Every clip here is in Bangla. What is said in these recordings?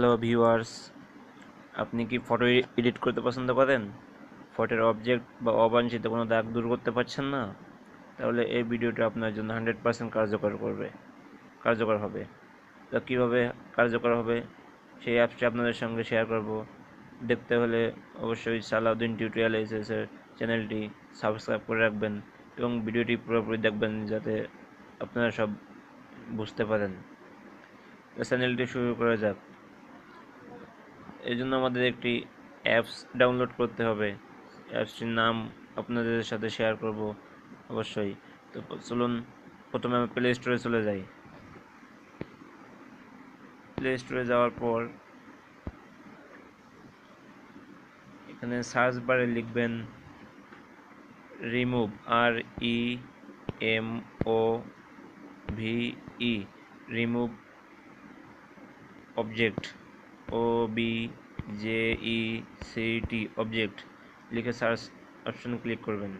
হ্যালো ভিউয়ার্স, আপনি কি ফটো এডিট করতে পছন্দ করেন? ফটোর অবজেক্ট বা অবাঞ্ছিত কোনো দাগ দূর করতে পারছেন না? তাহলে এই ভিডিওটা আপনার জন্য 100% কার্যকর হবে। তো কীভাবে কার্যকর হবে সেই অ্যাপসটি আপনাদের সঙ্গে শেয়ার করব। দেখতে হলে অবশ্যই সালাউদ্দিন টিউটোরিয়াল এর চ্যানেলটি সাবস্ক্রাইব করে রাখবেন এবং ভিডিওটি পুরোপুরি দেখবেন যাতে আপনারা সব বুঝতে পারেন। চ্যানেলটি শুরু করা যাক। এই জন্য আমাদের একটি অ্যাপস ডাউনলোড করতে হবে। অ্যাপসটির নাম আপনাদের সাথে শেয়ার করব অবশ্যই। তো চলুন প্রথমে আমি প্লে স্টোরে চলে যাই। প্লে স্টোরে যাওয়ার পর এখানে সার্চ বারে লিখবেন remove, REMOVE, remove object, OBJECT object লিখে সার্চ অপশন ক্লিক করবেন।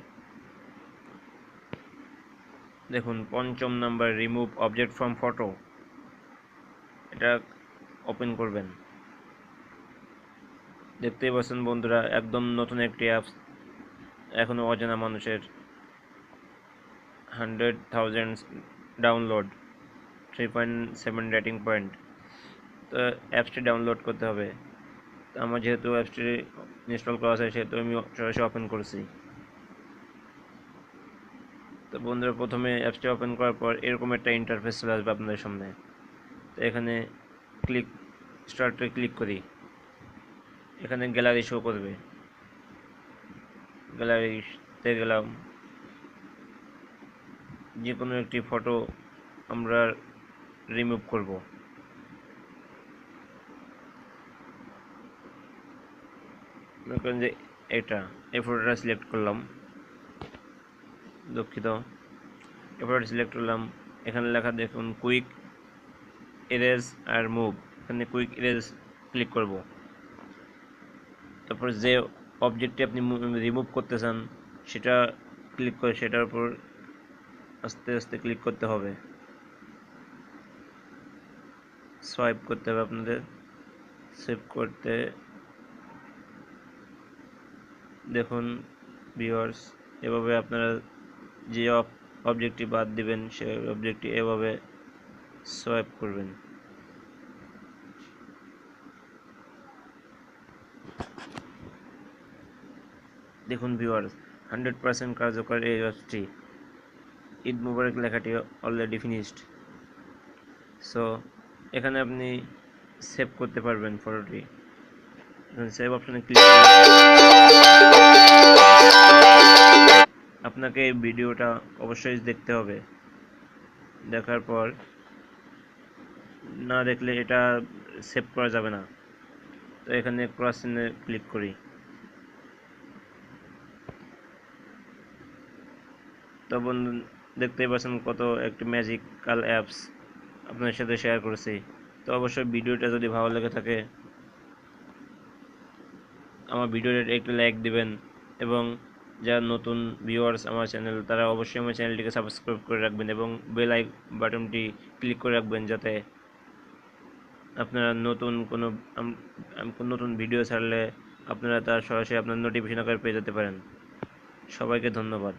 দেখুন পঞ্চম number remove object from photo, এটা ওপেন করবেন। দেখতেই পাচ্ছেন বন্ধুরা, একদম নতুন একটি অ্যাপস, এখনো অজানা মানুষের 100,000 ডাউনলোড, 3.7 রেটিং পয়েন্ট। তো অ্যাপসটি ডাউনলোড করতে হবে। তো আমার যেহেতু অ্যাপসটি ইনস্টল করা আছে সেহেতু আমি সরাসরি ওপেন করছি। তো বন্ধুরা, প্রথমে অ্যাপসটি ওপেন করার পর এরকম একটা ইন্টারফেস চলে আসবে আপনাদের সামনে। তো এখানে স্টার্টে ক্লিক করি। এখানে গ্যালারি শো করবে, গ্যালারিতে গেলাম। যে কোনো একটি ফটো আমরা রিমুভ করব। মনে করেন যে এই ফটোটা সিলেক্ট করলাম, দুঃখিত, এই ফটোটা সিলেক্ট করলাম। এখানে লেখা দেখুন কুইক এরেজ আর মুভ, এখানে কুইক এরেজ ক্লিক করব। তারপর যে অবজেক্টটি আপনি রিমুভ করতে চান সেটা ক্লিক করে সেটার উপর আস্তে আস্তে ক্লিক করতে হবে, সোয়াইপ করতে হবে আপনাদের। সেভ করতে দেখুন ভিউয়ার্স, এভাবে আপনারা যে অবজেক্টটি বাদ দিবেন সেই অবজেক্টটি এভাবে সোয়াইপ করবেন। দেখুন ভিউয়ার্স, 100% কার্যকর এই অ্যাপসটি। ঈদ মুবারক লেখাটি অলরেডি ফিনিশড। সো এখানে আপনি সেভ করতে পারবেন ফটোটি। সেভ অপশনে ক্লিক করে আপনাকে এই ভিডিওটা অবশ্যই দেখতে হবে। দেখার পর না দেখলে এটা সেভ করা যাবে না। তো এখানে ক্রস চিহ্নে ক্লিক করি। তো বন্ধু, দেখতেই পাচ্ছেন কত একটি ম্যাজিক্যাল অ্যাপস আপনাদের সাথে শেয়ার করেছি। তো অবশ্যই ভিডিওটা যদি ভালো লেগে থাকে আমার ভিডিওটা একটু লাইক দিবেন, এবং যারা নতুন ভিউয়ার্স আমার চ্যানেল তারা অবশ্যই আমার চ্যানেলটিকে সাবস্ক্রাইব করে রাখবেন এবং বেল বাটনটি ক্লিক করে রাখবেন যাতে আপনারা নতুন ভিডিও ছাড়লে আপনারা তার সরাসরি আপনার নোটিফিকেশন আকারে পেয়ে যেতে পারেন। সবাইকে ধন্যবাদ।